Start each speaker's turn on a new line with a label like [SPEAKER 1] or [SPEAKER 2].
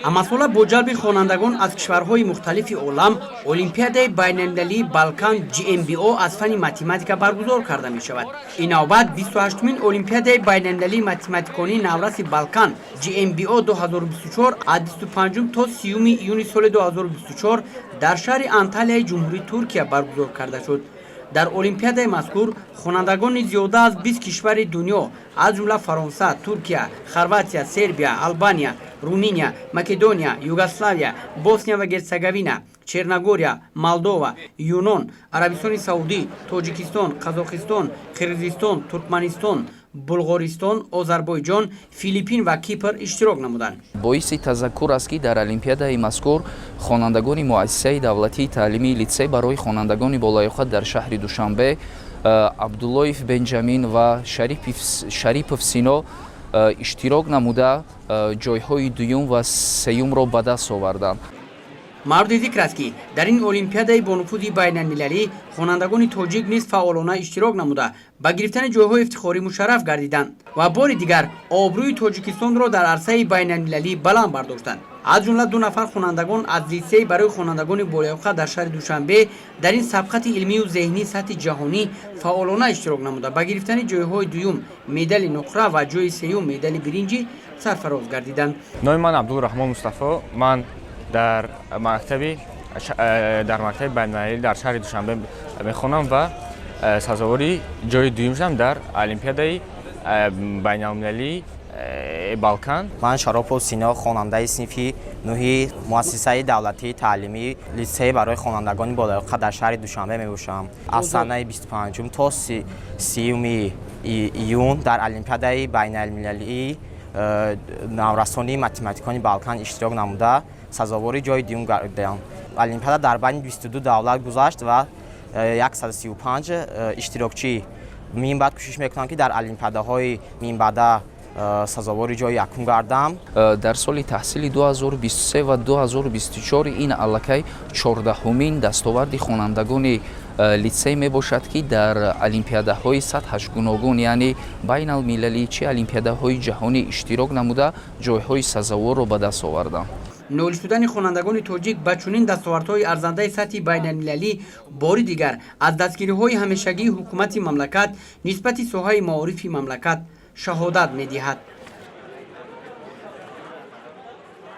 [SPEAKER 1] амасола бо ҷалби хонандагон аз кишварҳои мухталифи олам олимпиадаи байналмилалии балкан GMBO аз фани математика баргузор карда мешавад. Инавбат 28-мин олимпиадаи байналмилалии математиконии навраси балкан GMBO 2024 аз 25 то 30 июни соли 2024 дар шаҳри Анталияи ҷумҳурии Туркия баргузор карда шуд. дар олимпиадаи мазкур хонандагони зиёда аз 20 кишвари дунё аз ҷумла Фаронса, Туркия, Хорватия, Сербия, Албания, Румыния, Македония, Югославия, Босния ва Герцеговина, Черногория, Молдова, Юнон, Арабистони Саудӣ, Тоҷикистон, Қазоқистон, Қирғизистон, Туркманистон, Булғористон, Озарбойҷон, Филиппин ва Кипр иштирок намуданд.
[SPEAKER 2] боиси тазаккур аст ки дар олимпиадаи мазкур хонандагони муассисаи давлатии таълимии литсей барои хонандагони болоёхат дар шаҳри Душанбе Абдуллоев Бенҷамин ва Шарипов Сино иштирок намуда ҷойҳои дуюм ва сеюмро ба даст оварданд.
[SPEAKER 1] мавриди зикр аст ки дар ин олимпиадаи бонуфузи байналмилалӣ хонандагони тоҷик низ фаъолона иштирок намуда ба гирифтани ҷойҳои ифтихорӣ мушарраф гардиданд ва бори дигар обрӯи Тоҷикистонро дар арсаи байналмилалӣ баланд бардоштанд. аз ҷумла 2 нафар хонандагон аз литсеи барои хонандагони болоёха дар шаҳри Душанбе дар ин сабқати илмию зеҳнии сатҳи ҷаҳонӣ фаъолона иштирок намуда ба гирифтани ҷойҳои дуюм медали нуқра ва ҷойи сеюм медали биринҷӣ сарфароз гардиданд.
[SPEAKER 3] номи ман Абдулраҳмон Мустафо, ман дар мактаби байналмилалӣ дар шаҳри Душанбе мехонам ва сазовори ҷои дуюм шудам дар олимпиадаи байналмилалии балкан.
[SPEAKER 4] ман Шаропов Сино, хонандаи синфи 9 муассисаи давлатии таълимии литсей барои хонандагони болоёха дар шаҳри Душанбе мебошам. аз санаи 25 то 30 июн дар олимпиадаи байналмилалии наврасонии математикони балкан иштирок намуда сазовори ҷои дуюм гардидам. олимпиада дар байни 22 давлат гузашт ва 135 иштирокчӣ. минбаъд кӯшиш мекунам ки дар олимпиадаҳои минбаъда сазовори ҷои якум гардам.
[SPEAKER 2] дар соли таҳсили 2023 ва 2024 ин аллакай 14-умин дастоварди хонандагони литсей мебошад ки дар олимпиадаҳои сатҳаш гуногун яъне байналмилалӣ чи олимпиадаҳои ҷаҳонӣ иштирок намуда ҷойҳои сазаворро ба даст оварданд.
[SPEAKER 1] ноил шудани хонандагони тоҷик ба чунин дастовардҳои арзандаи сатҳи байналмилалӣ бори дигар аз дастгириҳои ҳамешагии ҳукумати мамлакат нисбати соҳаи маорифи мамлакат шаҳодат медиҳад.